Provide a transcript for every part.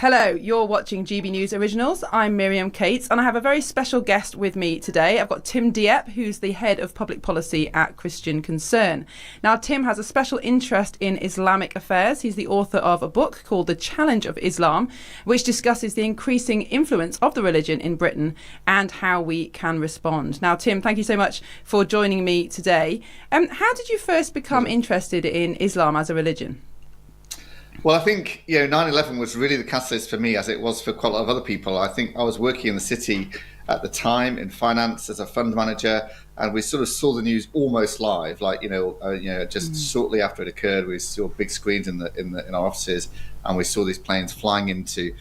Hello, you're watching GB News Originals. I'm Miriam Cates, and I have a very special guest with me today. I've got Tim Dieppe, who's the head of public policy at Christian Concern. Now, Tim has a special interest in Islamic affairs. He's the author of a book called The Challenge of Islam, which discusses the increasing influence of the religion in Britain and how we can respond. Now, Tim, thank you so much for joining me today. How did you first become interested in Islam as a religion? Well, I think 9/11 was really the catalyst for me, as it was for quite a lot of other people. I think I was working in the city at the time in finance as a fund manager, and we sort of saw the news almost live. Just shortly after it occurred, we saw big screens in our offices, and we saw these planes flying into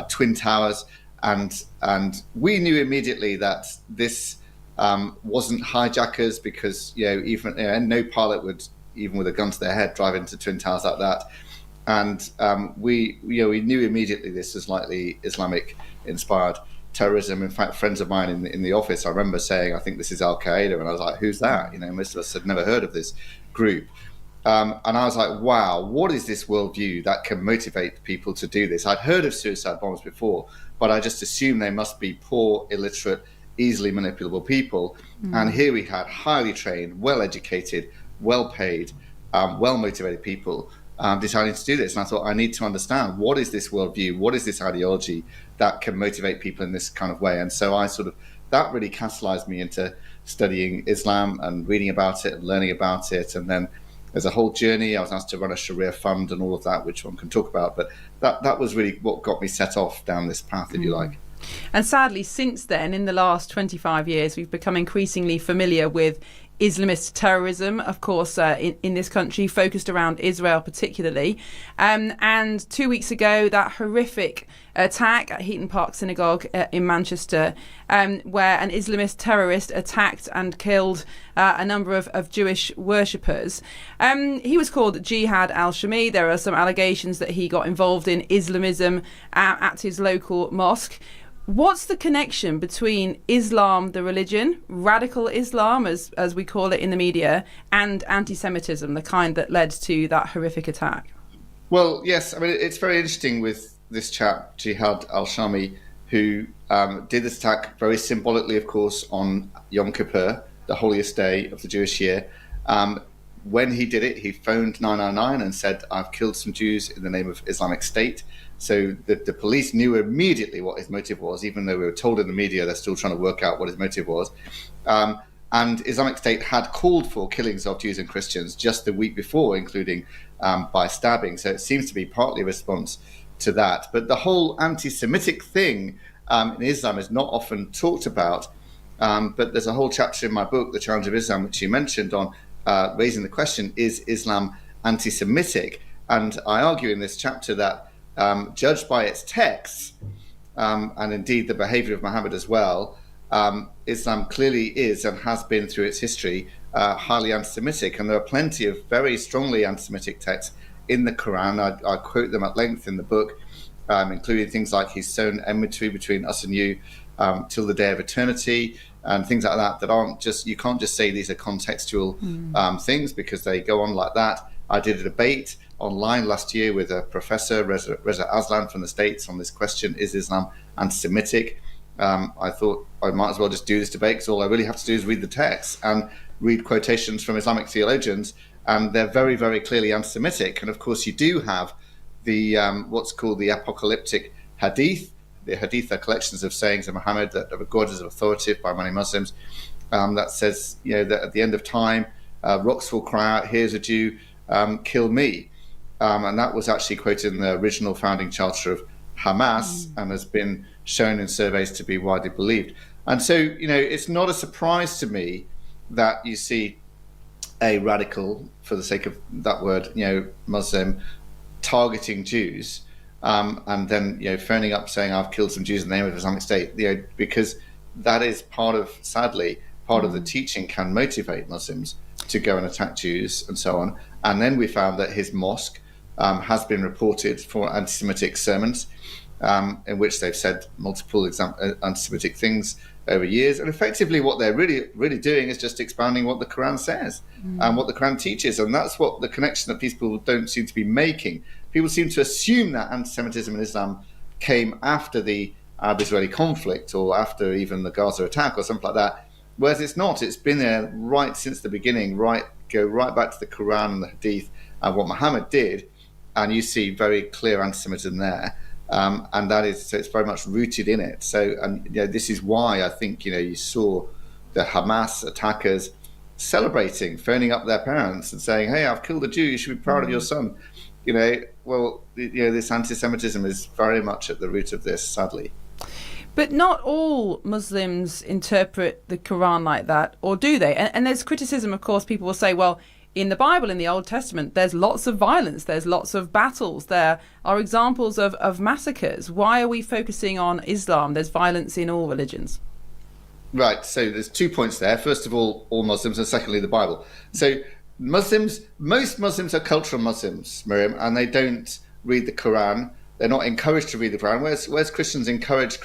twin towers, and we knew immediately that this wasn't hijackers, because no pilot would, even with a gun to their head, drive into twin towers like that. And we knew immediately this was likely Islamic-inspired terrorism. In fact, friends of mine in the office, I remember saying, "I think this is Al Qaeda," and I was like, "Who's that?" Most of us had never heard of this group, and I was like, "Wow, what is this worldview that can motivate people to do this?" I'd heard of suicide bombers before, but I just assumed they must be poor, illiterate, easily manipulable people. And here we had highly trained, well-educated, well-paid, well-motivated people deciding to do this. And I thought, I need to understand, what is this worldview? What is this ideology that can motivate people in this kind of way? And so that really catalyzed me into studying Islam and reading about it and learning about it. And then there's a whole journey. I was asked to run a Sharia fund and all of that, which one can talk about. But that was really what got me set off down this path, if you like. And sadly, since then, in the last 25 years, we've become increasingly familiar with Islamist terrorism, of course, in this country, focused around Israel particularly. And 2 weeks ago, that horrific attack at Heaton Park Synagogue in Manchester, where an Islamist terrorist attacked and killed a number of Jewish worshippers. He was called Jihad al-Shami. There are some allegations that he got involved in Islamism at his local mosque. What's the connection between Islam, the religion, radical Islam, as we call it in the media, and antisemitism, the kind that led to that horrific attack? Well, yes. I mean, it's very interesting with this chap, Jihad al-Shami, who did this attack very symbolically, of course, on Yom Kippur, the holiest day of the Jewish year. When he did it, he phoned 999 and said, "I've killed some Jews in the name of Islamic State." So the police knew immediately what his motive was, even though we were told in the media they're still trying to work out what his motive was. And Islamic State had called for killings of Jews and Christians just the week before, including by stabbing. So it seems to be partly a response to that. But the whole anti-Semitic thing in Islam is not often talked about. But there's a whole chapter in my book, The Challenge of Islam, which you mentioned, on raising the question, is Islam anti-Semitic? And I argue in this chapter that judged by its texts, and indeed the behavior of Muhammad as well, Islam clearly is and has been through its history highly anti-Semitic. And there are plenty of very strongly anti-Semitic texts in the Quran. I quote them at length in the book, including things like "He's sown enmity between us and you till the day of eternity," and things like that aren't just, you can't just say these are contextual things, because they go on like that. I did a debate online last year with a professor, Reza Aslan from the States, on this question, is Islam anti-Semitic? I thought I might as well just do this debate, because all I really have to do is read the text and read quotations from Islamic theologians, and they're very, very clearly anti-Semitic. And of course, you do have the what's called the apocalyptic hadith. The hadith are collections of sayings of Muhammad that are regarded as authoritative by many Muslims, that says, that at the end of time, rocks will cry out, "Here's a Jew, kill me." And that was actually quoted in the original founding charter of Hamas, and has been shown in surveys to be widely believed. And so, it's not a surprise to me that you see a radical, for the sake of that word, Muslim, targeting Jews, and then, phoning up saying, "I've killed some Jews in the name of Islamic State," because that is sadly, part of the teaching can motivate Muslims to go and attack Jews and so on. And then we found that his mosque has been reported for anti-Semitic sermons, in which they've said multiple anti-Semitic things over years. And effectively what they're really doing is just expounding what the Quran says and what the Quran teaches. And that's what the connection that people don't seem to be making. People seem to assume that anti-Semitism in Islam came after the Arab-Israeli conflict or after even the Gaza attack or something like that. Whereas it's not. It's been there right since the beginning, go right back to the Quran and the Hadith and what Muhammad did, and you see very clear anti-Semitism there. And that is, so it's very much rooted in it. So, and this is why I think you saw the Hamas attackers celebrating, phoning up their parents and saying, "Hey, I've killed a Jew. You should be proud of your son." Well, this anti-Semitism is very much at the root of this, sadly. But not all Muslims interpret the Quran like that, or do they? And there's criticism, of course. People will say, well, in the Bible, in the Old Testament, there's lots of violence, there's lots of battles, there are examples of massacres. Why are we focusing on Islam? There's violence in all religions. Right, so there's 2 points there. First of all Muslims, and secondly, the Bible. So most Muslims are cultural Muslims, Miriam, and they don't read the Quran. They're not encouraged to read the Quran, whereas Christians, encourage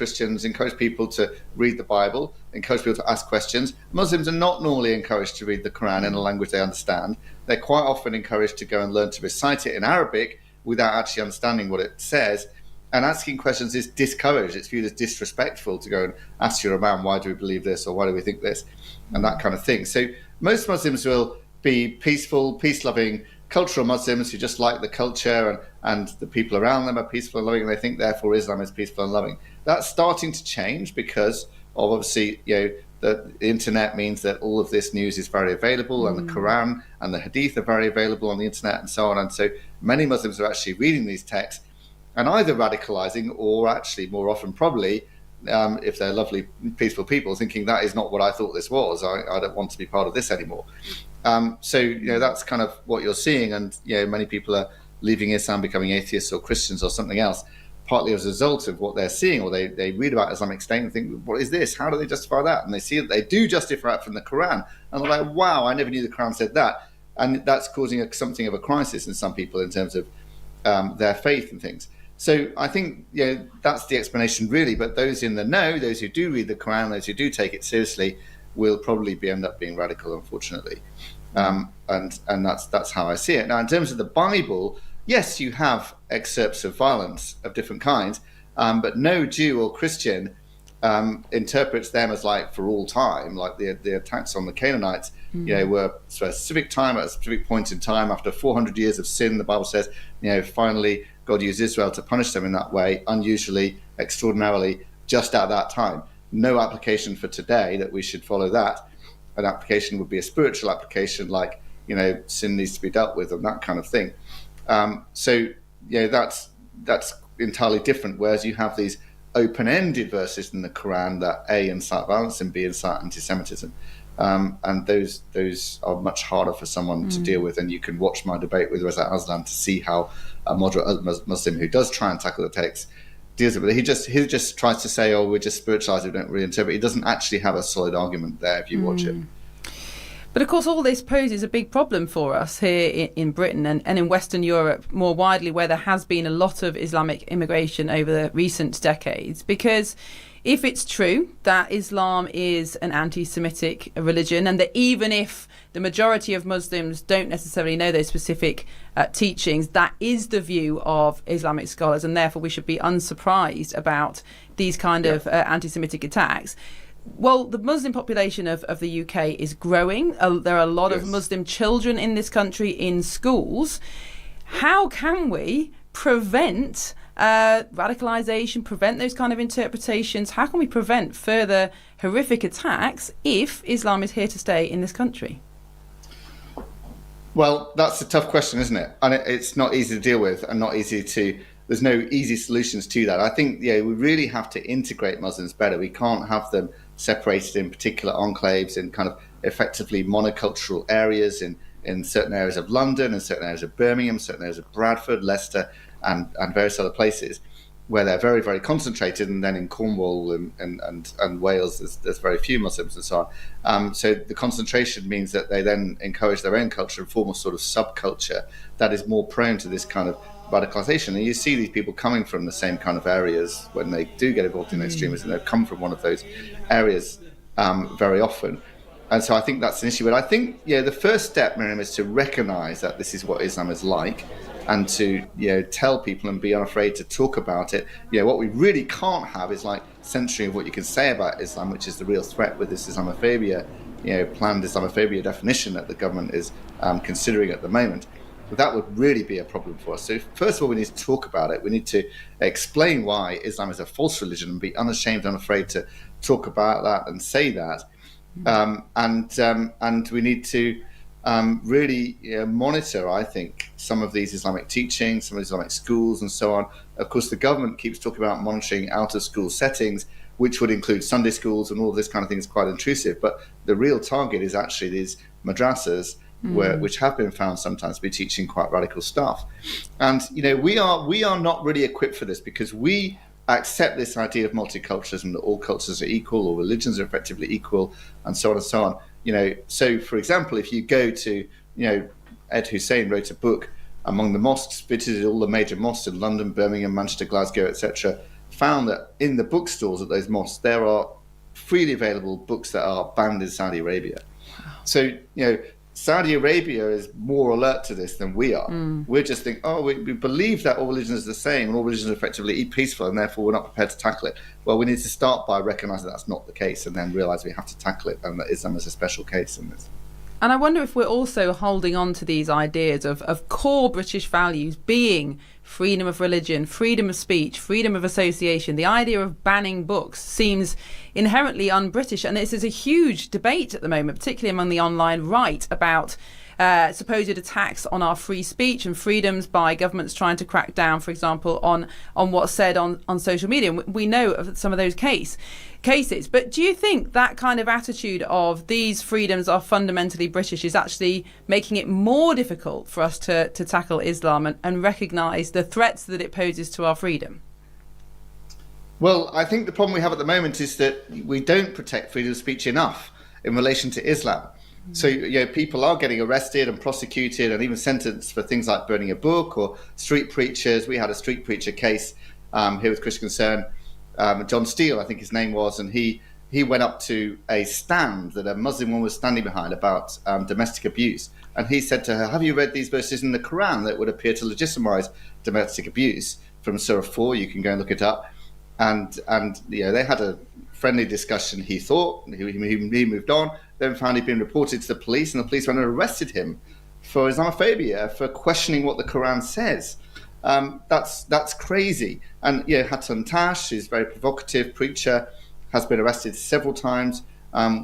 people to read the Bible, encourage people to ask questions. Muslims are not normally encouraged to read the Quran in a language they understand. They're quite often encouraged to go and learn to recite it in Arabic without actually understanding what it says. And asking questions is discouraged. It's viewed as disrespectful to go and ask your imam, why do we believe this, or why do we think this, and that kind of thing. So most Muslims will be peaceful, peace-loving, cultural Muslims who just like the culture and the people around them are peaceful and loving, and they think therefore Islam is peaceful and loving. That's starting to change because of obviously the internet means that all of this news is very available, and the Quran and the Hadith are very available on the internet and so on. And so many Muslims are actually reading these texts and either radicalizing or actually more often probably, if they're lovely, peaceful people, thinking that is not what I thought this was. I don't want to be part of this anymore. So that's kind of what you're seeing, and many people are leaving Islam, becoming atheists or Christians or something else, partly as a result of what they're seeing, or they read about Islamic State and think, what is this? How do they justify that? And they see that they do justify it from the Quran, and they're like, wow, I never knew the Quran said that. And that's causing something of a crisis in some people in terms of their faith and things. So I think that's the explanation really, but those in the know, those who do read the Quran, those who do take it seriously, will probably end up being radical, unfortunately. And that's how I see it. Now, in terms of the Bible, yes, you have excerpts of violence of different kinds, but no Jew or Christian interprets them as like for all time, like the attacks on the Canaanites, were for a specific time at a specific point in time after 400 years of sin. The Bible says, finally God used Israel to punish them in that way, unusually, extraordinarily, just at that time. No application for today that we should follow that. An application would be a spiritual application, like sin needs to be dealt with and that kind of thing. So that's entirely different. Whereas you have these open-ended verses in the Quran that A, incite violence, and B, incite anti-Semitism, and those are much harder for someone to deal with. And you can watch my debate with Reza Aslan to see how a moderate Muslim who does try and tackle the text deals with it. He just tries to say, "Oh, we're just spiritualized, we don't really interpret." He doesn't actually have a solid argument there if you watch it. But of course, all this poses a big problem for us here in Britain and in Western Europe more widely, where there has been a lot of Islamic immigration over the recent decades. Because if it's true that Islam is an anti-Semitic religion, and that even if the majority of Muslims don't necessarily know those specific teachings, that is the view of Islamic scholars, and therefore we should be unsurprised about these kind of anti-Semitic attacks. Well, the Muslim population of the UK is growing. There are a lot of Muslim children in this country in schools. How can we prevent radicalisation, prevent those kind of interpretations? How can we prevent further horrific attacks if Islam is here to stay in this country? Well, that's a tough question, isn't it? And it's not easy to deal with, and there's no easy solutions to that. I think we really have to integrate Muslims better. We can't have them separated in particular enclaves in kind of effectively monocultural areas in certain areas of London, in certain areas of Birmingham, certain areas of Bradford, Leicester, and various other places where they're very, very concentrated. And then in Cornwall and Wales, there's very few Muslims and so on. So the concentration means that they then encourage their own culture and form a sort of subculture that is more prone to this kind of radicalization. And you see these people coming from the same kind of areas when they do get involved in extremism. They come from one of those areas very often. And so I think that's an issue. But I think the first step, Miriam, is to recognize that this is what Islam is like, and to tell people and be unafraid to talk about it. What we really can't have is like censoring of what you can say about Islam, which is the real threat with this Islamophobia, planned Islamophobia definition that the government is considering at the moment. But that would really be a problem for us. So first of all, we need to talk about it. We need to explain why Islam is a false religion and be unashamed, unafraid to talk about that and say that. And we need to really monitor, I think, some of these Islamic teachings, some of these Islamic schools and so on. Of course, the government keeps talking about monitoring out-of-school settings, which would include Sunday schools, and all this kind of thing is quite intrusive. But the real target is actually these madrasas, which have been found sometimes to be teaching quite radical stuff. And we are not really equipped for this, because we accept this idea of multiculturalism, that all cultures are equal, all religions are effectively equal, and so on and so on. So for example, if you go to Ed Hussein wrote a book among the mosques, visited all the major mosques in London, Birmingham, Manchester, Glasgow, etc., found that in the bookstores at those mosques there are freely available books that are banned in Saudi Arabia. So Saudi Arabia is more alert to this than we are. We're just thinking, we believe that all religions are the same and all religions are effectively peaceful, and therefore we're not prepared to tackle it. Well, we need to start by recognizing that's not the case, and then realize we have to tackle it, and that Islam is a special case in this. And I wonder if we're also holding on to these ideas of core British values being freedom of religion, freedom of speech, freedom of association. The idea of banning books seems inherently un-British. And this is a huge debate at the moment, particularly among the online right, about supposed attacks on our free speech and freedoms by governments trying to crack down, for example, on what's said on social media. We know of some of those cases. But do you think that kind of attitude of these freedoms are fundamentally British is actually making it more difficult for us to tackle Islam and recognise the threats that it poses to our freedom? Well, I think the problem we have at the moment is that we don't protect freedom of speech enough in relation to Islam. So people are getting arrested and prosecuted and even sentenced for things like burning a book or street preachers. We had a street preacher case here with Christian Concern, John Steele, I think his name was, and he went up to a stand that a Muslim woman was standing behind about domestic abuse, and he said to her, "Have you read these verses in the Quran that would appear to legitimize domestic abuse?" From Surah 4, you can go and look it up. And they had a friendly discussion. He thought he moved on, then found he'd been reported to the police, and the police went and arrested him for Islamophobia, for questioning what the Quran says. That's crazy. And Hatun Tash, who's a very provocative preacher, has been arrested several times.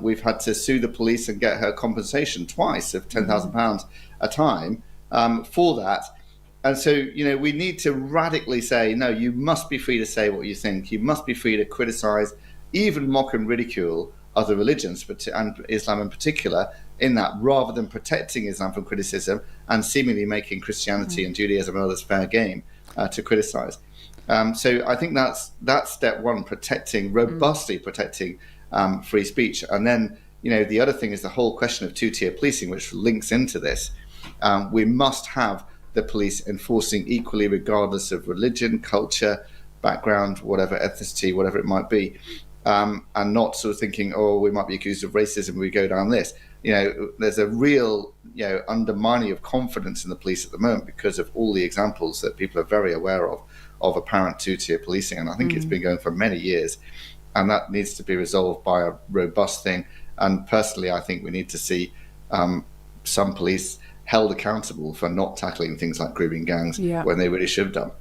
We've had to sue the police and get her compensation twice of £10,000 a time for that. And so, we need to radically say, no, you must be free to say what you think. You must be free to criticize, even mock and ridicule other religions, and Islam in particular, in that, rather than protecting Islam from criticism and seemingly making Christianity and Judaism and others fair game to criticize. So I think that's step one, robustly protecting free speech. And then, the other thing is the whole question of two-tier policing, which links into this. We must have the police enforcing equally, regardless of religion, culture, background, whatever, ethnicity, whatever it might be, and not sort of thinking, we might be accused of racism, we go down this. There's a real, undermining of confidence in the police at the moment because of all the examples that people are very aware of apparent two-tier policing. And I think it's been going for many years, and that needs to be resolved by a robust thing. And personally, I think we need to see some police held accountable for not tackling things like grooming gangs when they really should have done.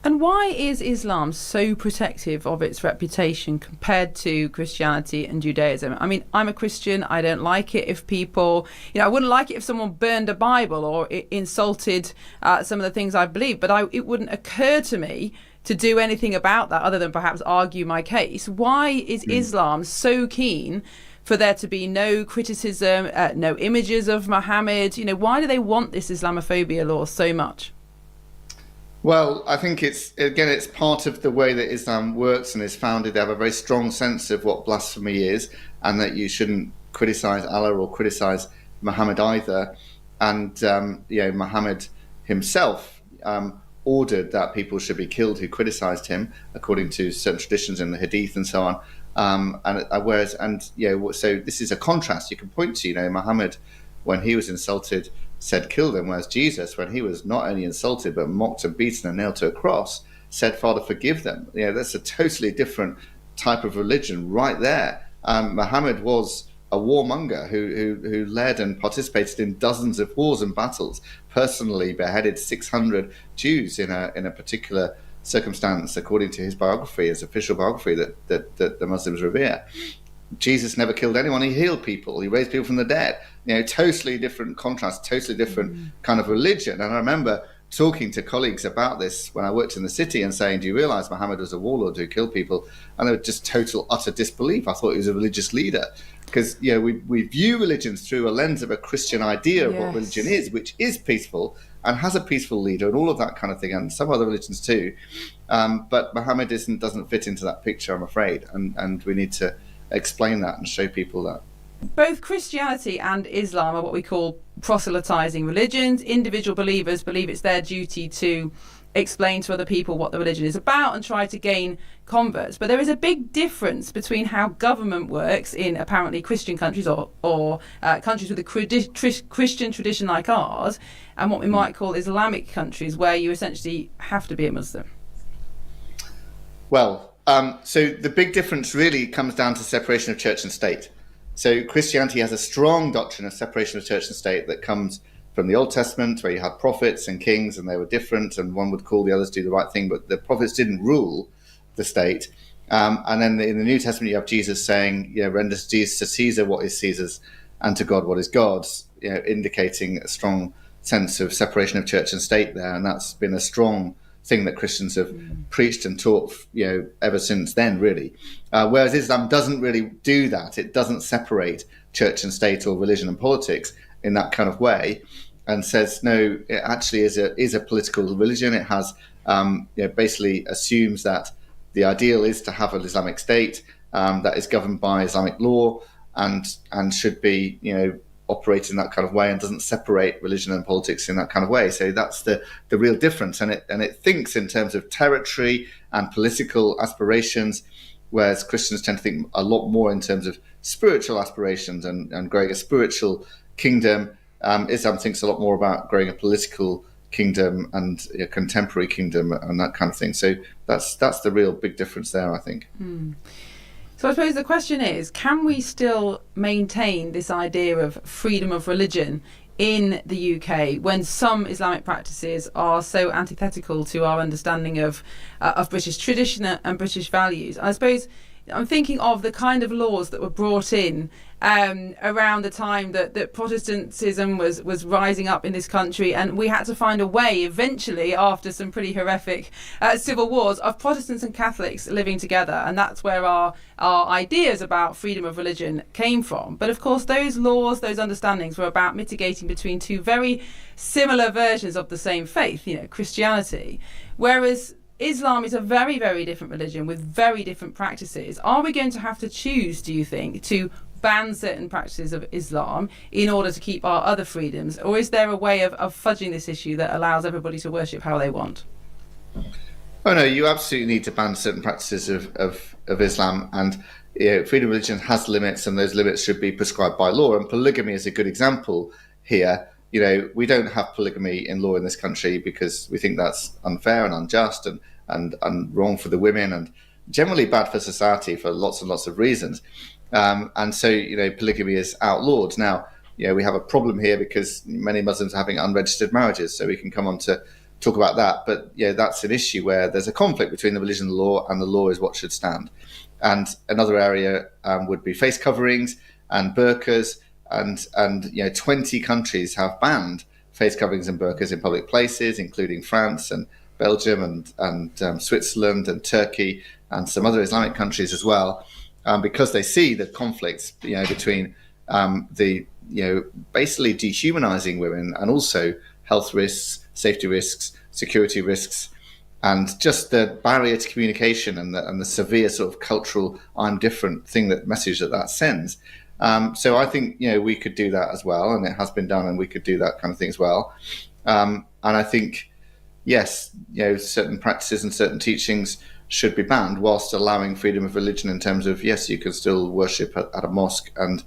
And why is Islam so protective of its reputation compared to Christianity and Judaism? I mean, I'm a Christian. I don't like it if people, I wouldn't like it if someone burned a Bible or insulted some of the things I believe, but it wouldn't occur to me to do anything about that other than perhaps argue my case. Why is Islam so keen for there to be no criticism, no images of Muhammad? Why do they want this Islamophobia law so much? Well, I think it's part of the way that Islam works and is founded. They have a very strong sense of what blasphemy is, and that you shouldn't criticize Allah or criticize Muhammad either. And Muhammad himself ordered that people should be killed who criticized him, according to certain traditions in the Hadith and so on. So this is a contrast you can point to. Muhammad, when he was insulted said kill them, whereas Jesus, when he was not only insulted but mocked and beaten and nailed to a cross, said, Father, forgive them. That's a totally different type of religion right there. Muhammad was a warmonger who led and participated in dozens of wars and battles, personally beheaded 600 Jews in a particular circumstance, according to his biography, his official biography that the Muslims revere. Jesus never killed anyone. He healed people. He raised people from the dead. Totally different contrast, totally different kind of religion. And I remember talking to colleagues about this when I worked in the city and saying, do you realize Muhammad was a warlord who killed people? And they were just total, utter disbelief. I thought he was a religious leader. Because we view religions through a lens of a Christian idea of what religion is, which is peaceful and has a peaceful leader and all of that kind of thing, and some other religions too. But Muhammad doesn't fit into that picture, I'm afraid. And we need to explain that and show people that. Both Christianity and Islam are what we call proselytizing religions. Individual believers believe it's their duty to explain to other people what the religion is about and try to gain converts. But there is a big difference between how government works in apparently Christian countries or countries with a Christian tradition like ours, and what we might call Islamic countries, where you essentially have to be a Muslim. Well, so the big difference really comes down to separation of church and state. So Christianity has a strong doctrine of separation of church and state that comes from the Old Testament, where you had prophets and kings, and they were different, and one would call the others do the right thing, but the prophets didn't rule the state. And then in the New Testament, you have Jesus saying, render to Caesar what is Caesar's, and to God what is God's, indicating a strong sense of separation of church and state there. And that's been a strong thing that Christians have preached and taught, ever since then, really. Whereas Islam doesn't really do that. It doesn't separate church and state or religion and politics in that kind of way, and says, no, it actually is a political religion. It has, basically assumes that the ideal is to have an Islamic state that is governed by Islamic law and should be, operate in that kind of way, and doesn't separate religion and politics in that kind of way. So that's the real difference. And it thinks in terms of territory and political aspirations, whereas Christians tend to think a lot more in terms of spiritual aspirations and growing a spiritual kingdom. Islam thinks a lot more about growing a political kingdom and a contemporary kingdom and that kind of thing. So that's the real big difference there, I think. So I suppose the question is, can we still maintain this idea of freedom of religion in the UK when some Islamic practices are so antithetical to our understanding of British tradition and British values? I suppose I'm thinking of the kind of laws that were brought in around the time that Protestantism was rising up in this country, and we had to find a way eventually, after some pretty horrific civil wars, of Protestants and Catholics living together, and that's where our ideas about freedom of religion came from. But of course those laws, those understandings were about mitigating between two very similar versions of the same faith, Christianity, whereas Islam is a very, very different religion with very different practices. Are we going to have to choose, do you think, to ban certain practices of Islam in order to keep our other freedoms? Or is there a way of fudging this issue that allows everybody to worship how they want? Oh, no, you absolutely need to ban certain practices of Islam. And freedom of religion has limits, and those limits should be prescribed by law. And polygamy is a good example here. We don't have polygamy in law in this country because we think that's unfair and unjust and wrong for the women and generally bad for society for lots and lots of reasons. And so, polygamy is outlawed. Now, we have a problem here because many Muslims are having unregistered marriages, so we can come on to talk about that. But, that's an issue where there's a conflict between the religion and the law, and the law is what should stand. And another area would be face coverings and burqas. And 20 countries have banned face coverings and burqas in public places, including France and Belgium and Switzerland and Turkey and some other Islamic countries as well, because they see the conflicts, between basically dehumanizing women and also health risks, safety risks, security risks, and just the barrier to communication and the severe sort of cultural "I'm different" message that sends. So I think, we could do that as well, and it has been done, and we could do that kind of thing as well. And I think, yes, certain practices and certain teachings should be banned whilst allowing freedom of religion in terms of, yes, you can still worship at a mosque and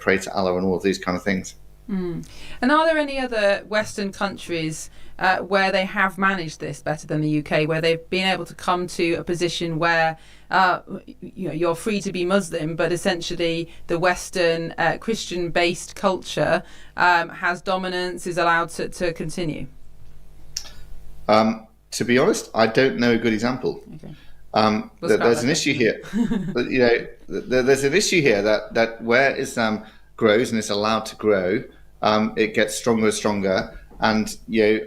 pray to Allah and all of these kind of things. And are there any other Western countries where they have managed this better than the UK, where they've been able to come to a position where you're free to be Muslim, but essentially the Western Christian-based culture has dominance, is allowed to continue? To be honest, I don't know a good example. Okay. There's an issue here. There's an issue here that where Islam grows and is allowed to grow, it gets stronger and stronger. And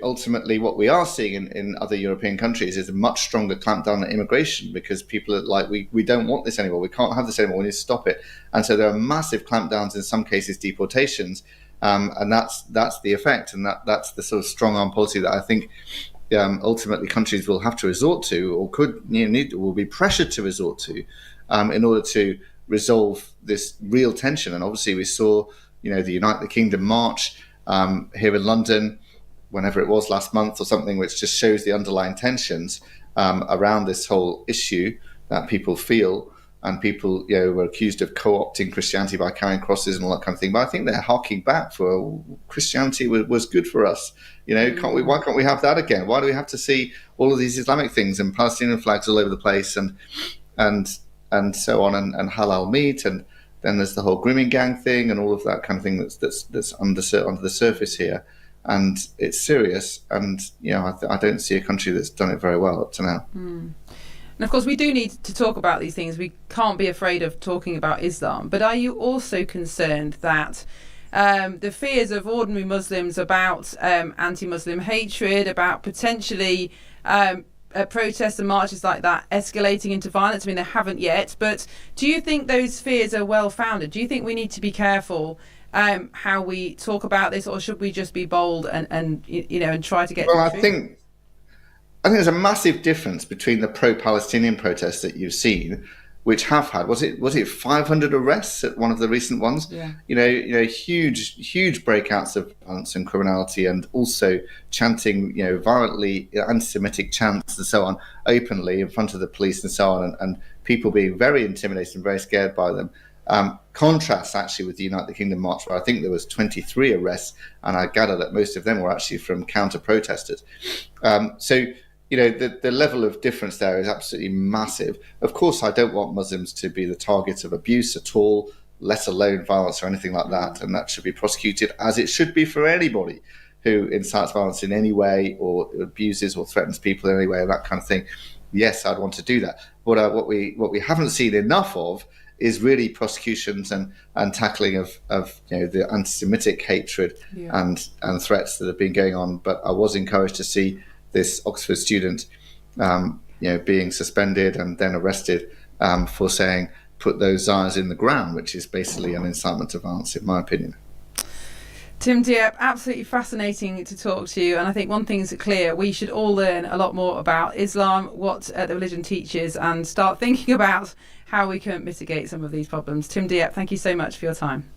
ultimately, what we are seeing in other European countries is a much stronger clampdown on immigration, because people are like, we don't want this anymore. We can't have this anymore. We need to stop it. And so there are massive clampdowns, in some cases deportations, and that's the effect. And that's the sort of strong arm policy that I think ultimately countries will have to resort to, or will be pressured to resort to, in order to resolve this real tension. And obviously, we saw the United Kingdom march here in London, whenever it was, last month or something, which just shows the underlying tensions around this whole issue that people feel. And people were accused of co-opting Christianity by carrying crosses and all that kind of thing. But I think they're harking back for Christianity was good for us. Why can't we have that again? Why do we have to see all of these Islamic things and Palestinian flags all over the place and so on, and halal meat, and then there's the whole grooming gang thing and all of that kind of thing that's under the surface here. And it's serious. And, I don't see a country that's done it very well up to now. And of course, we do need to talk about these things. We can't be afraid of talking about Islam. But are you also concerned that the fears of ordinary Muslims about anti-Muslim hatred, about potentially protests and marches like that escalating into violence? I mean, they haven't yet. But do you think those fears are well-founded? Do you think we need to be careful how we talk about this, or should we just be bold and try to get to the truth? I think there's a massive difference between the pro-Palestinian protests that you've seen, which have had, was it 500 arrests at one of the recent ones? Yeah. Huge breakouts of violence and criminality, and also chanting, violently antisemitic chants and so on, openly in front of the police and so on, and people being very intimidated and very scared by them. Contrasts actually with the United Kingdom march, where I think there was 23 arrests, and I gather that most of them were actually from counter-protesters. The level of difference there is absolutely massive. Of course, I don't want Muslims to be the target of abuse at all, let alone violence or anything like that, and that should be prosecuted, as it should be for anybody who incites violence in any way, or abuses or threatens people in any way, that kind of thing. Yes, I'd want to do that. But what we haven't seen enough of is really prosecutions and tackling of the anti-Semitic hatred and threats that have been going on. But I was encouraged to see this Oxford student being suspended and then arrested for saying, put those Zions in the ground, which is basically an incitement to violence, in my opinion. Tim Dieppe, absolutely fascinating to talk to you. And I think one thing is clear: we should all learn a lot more about Islam, what the religion teaches, and start thinking about how we can mitigate some of these problems. Tim Dieppe, thank you so much for your time.